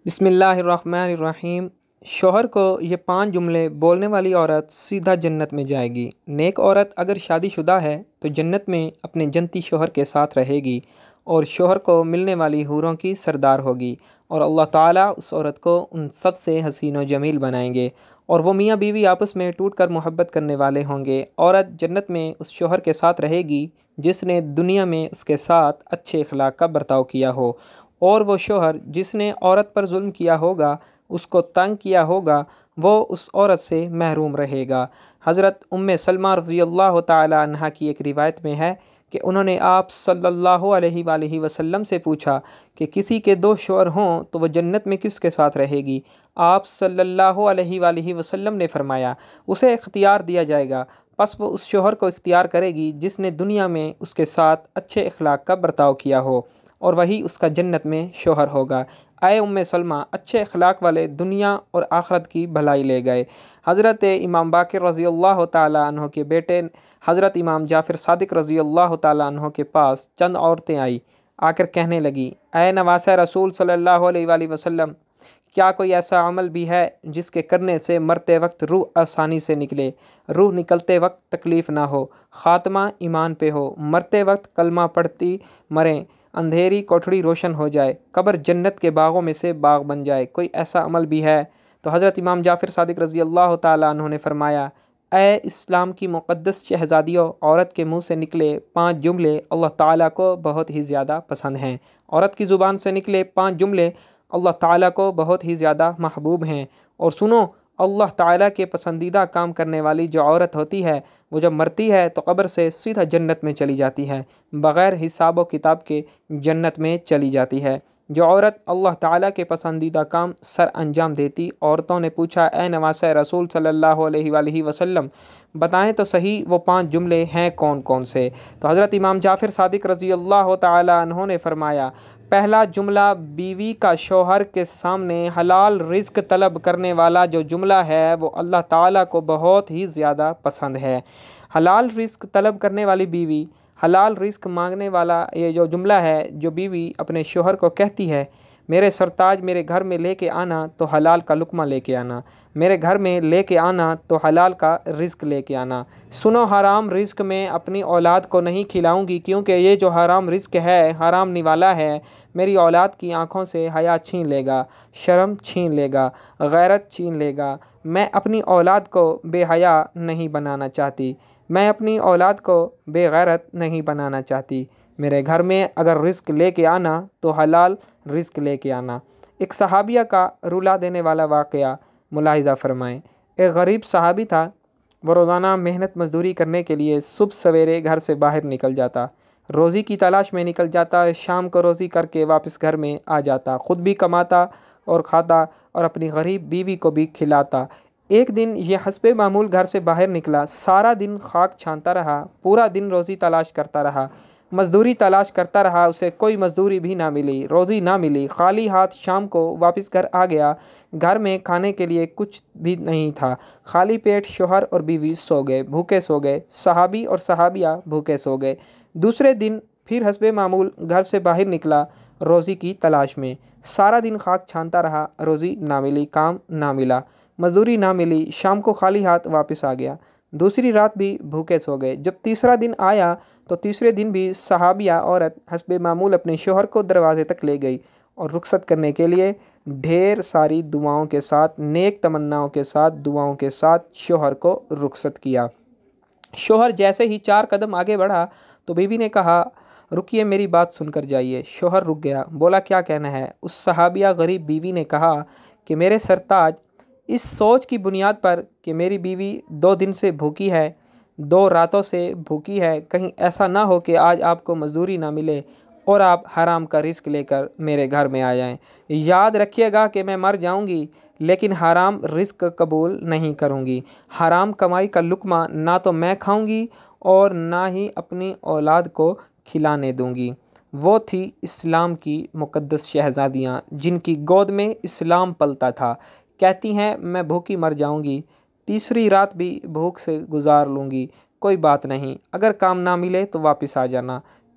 بسم اللہ الرحمن الرحیم۔ شوہر کو یہ 5 جملے بولنے والی عورت سیدھا جنت میں جائے گی۔ نیک عورت اگر شادی شدہ ہے تو جنت میں اپنے جنتی شوہر کے ساتھ رہے گی اور شوہر کو ملنے والی حوروں کی سردار ہوگی، اور اللہ تعالیٰ اس عورت کو ان سب سے حسین و جمیل بنائیں گے، اور وہ میاں بیوی آپس میں ٹوٹ کر محبت کرنے والے ہوں گے۔ عورت جنت میں اس شوہر کے ساتھ رہے گی جس نے دنیا میں اس کے ساتھ اچھے اخلاق کا برتاؤ کیا ہو، اور وہ شوہر جس نے عورت پر ظلم کیا ہوگا، اس کو تنگ کیا ہوگا، وہ اس عورت سے محروم رہے گا۔ حضرت ام سلمہ رضی اللہ تعالی عنہا کی ایک روایت میں ہے کہ انہوں نے آپ صلی اللہ علیہ وآلہ وسلم سے پوچھا کہ کسی کے 2 شوہر ہوں تو وہ جنت میں کس کے ساتھ رہے گی؟ آپ صلی اللہ علیہ وآلہ وسلم نے فرمایا، اسے اختیار دیا جائے گا، پس وہ اس شوہر کو اختیار کرے گی جس نے دنیا میں اس کے ساتھ اچھے اخلاق کا برتاؤ کیا ہو، اور وہی اس کا جنت میں شوہر ہوگا۔ اے ام سلمہ، اچھے اخلاق والے دنیا اور آخرت کی بھلائی لے گئے۔ حضرت امام باقر رضی اللہ تعالیٰ عنہ کے بیٹے حضرت امام جعفر صادق رضی اللہ تعالیٰ عنہ کے پاس چند عورتیں آ کر کہنے لگی، اے نواسہ رسول صلی اللہ علیہ وآلہ وسلم، کیا کوئی ایسا عمل بھی ہے جس کے کرنے سے مرتے وقت روح آسانی سے نکلے، روح نکلتے وقت تکلیف نہ ہو، خاتمہ ایمان پہ ہو، مرتے وقت کلمہ پڑھتی مریں، اندھیری کوٹھڑی روشن ہو جائے، قبر جنت کے باغوں میں سے باغ بن جائے؟ کوئی ایسا عمل بھی ہے؟ تو حضرت امام جعفر صادق رضی اللہ تعالیٰ عنہ نے فرمایا، اے اسلام کی مقدس شہزادیوں، عورت کے منہ سے نکلے 5 جملے اللہ تعالیٰ کو بہت ہی زیادہ پسند ہیں۔ عورت کی زبان سے نکلے 5 جملے اللہ تعالیٰ کو بہت ہی زیادہ محبوب ہیں۔ اور سنو، اللہ تعالیٰ کے پسندیدہ کام کرنے والی جو عورت ہوتی ہے، وہ جب مرتی ہے تو قبر سے سیدھا جنت میں چلی جاتی ہے، بغیر حساب و کتاب کے جنت میں چلی جاتی ہے۔ جو عورت اللہ تعالیٰ کے پسندیدہ کام سر انجام دیتی۔ عورتوں نے پوچھا، اے نواسہ رسول صلی اللہ علیہ وآلہ وسلم، بتائیں تو صحیح وہ 5 جملے ہیں کون کون سے؟ تو حضرت امام جعفر صادق رضی اللہ تعالیٰ عنہ نے فرمایا، پہلا جملہ بیوی کا شوہر کے سامنے حلال رزق طلب کرنے والا جو جملہ ہے وہ اللہ تعالیٰ کو بہت ہی زیادہ پسند ہے۔ حلال رزق طلب کرنے والی بیوی، حلال رزق مانگنے والا یہ جو جملہ ہے، جو بیوی اپنے شوہر کو کہتی ہے، میرے سرتاج میرے گھر میں لے کے آنا تو حلال کا لقمہ لے کے آنا، میرے گھر میں لے کے آنا تو حلال کا رزق لے کے آنا۔ سنو، حرام رزق میں اپنی اولاد کو نہیں کھلاؤں گی، کیونکہ یہ جو حرام رزق ہے، حرام نوالا ہے، میری اولاد کی آنکھوں سے حیا چھین لے گا، شرم چھین لے گا، غیرت چھین لے گا۔ میں اپنی اولاد کو بے حیا نہیں بنانا چاہتی، میں اپنی اولاد کو بے غیرت نہیں بنانا چاہتی۔ میرے گھر میں اگر رزق لے کے آنا تو حلال رزق لے کے آنا۔ ایک صحابیہ کا رلا دینے والا واقعہ ملاحظہ فرمائیں۔ ایک غریب صحابی تھا، وہ روزانہ محنت مزدوری کرنے کے لیے صبح سویرے گھر سے باہر نکل جاتا، روزی کی تلاش میں نکل جاتا، شام کو روزی کر کے واپس گھر میں آ جاتا، خود بھی کماتا اور کھاتا اور اپنی غریب بیوی کو بھی کھلاتا۔ ایک دن یہ حسب معمول گھر سے باہر نکلا، سارا دن خاک چھانتا رہا، پورا دن روزی تلاش کرتا رہا، مزدوری تلاش کرتا رہا، اسے کوئی مزدوری بھی نہ ملی، روزی نہ ملی، خالی ہاتھ شام کو واپس گھر آ گیا۔ گھر میں کھانے کے لیے کچھ بھی نہیں تھا، خالی پیٹ شوہر اور بیوی سو گئے، بھوکے سو گئے، صحابی اور صحابیہ بھوکے سو گئے۔ دوسرے دن پھر حسب معمول گھر سے باہر نکلا روزی کی تلاش میں، سارا دن خاک چھانتا رہا، روزی نہ ملی، کام نہ ملا، مزدوری نہ ملی، شام کو خالی ہاتھ واپس آ گیا۔ دوسری رات بھی بھوکے سو گئے۔ جب تیسرا دن آیا تو تیسرے دن بھی صحابیہ عورت حسب معمول اپنے شوہر کو دروازے تک لے گئی اور رخصت کرنے کے لیے ڈھیر ساری دعاؤں کے ساتھ، نیک تمناؤں کے ساتھ، دعاؤں کے ساتھ شوہر کو رخصت کیا۔ شوہر جیسے ہی 4 قدم آگے بڑھا تو بیوی نے کہا، رکیے، میری بات سن کر جائیے۔ شوہر رک گیا، بولا، کیا کہنا ہے؟ اس صحابیہ غریب بیوی نے کہا کہ میرے سرتاج، اس سوچ کی بنیاد پر کہ میری بیوی 2 دن سے بھوکی ہے، 2 راتوں سے بھوکی ہے، کہیں ایسا نہ ہو کہ آج آپ کو مزدوری نہ ملے اور آپ حرام کا رزق لے کر میرے گھر میں آ جائیں۔ یاد رکھیے گا کہ میں مر جاؤں گی لیکن حرام رزق قبول نہیں کروں گی، حرام کمائی کا لقمہ نہ تو میں کھاؤں گی اور نہ ہی اپنی اولاد کو کھلانے دوں گی۔ وہ تھی اسلام کی مقدس شہزادیاں جن کی گود میں اسلام پلتا تھا، کہتی ہیں، میں بھوکی مر جاؤں گی، تیسری رات بھی بھوک سے گزار لوں گی، کوئی بات نہیں، اگر کام نہ ملے تو واپس آ جانا،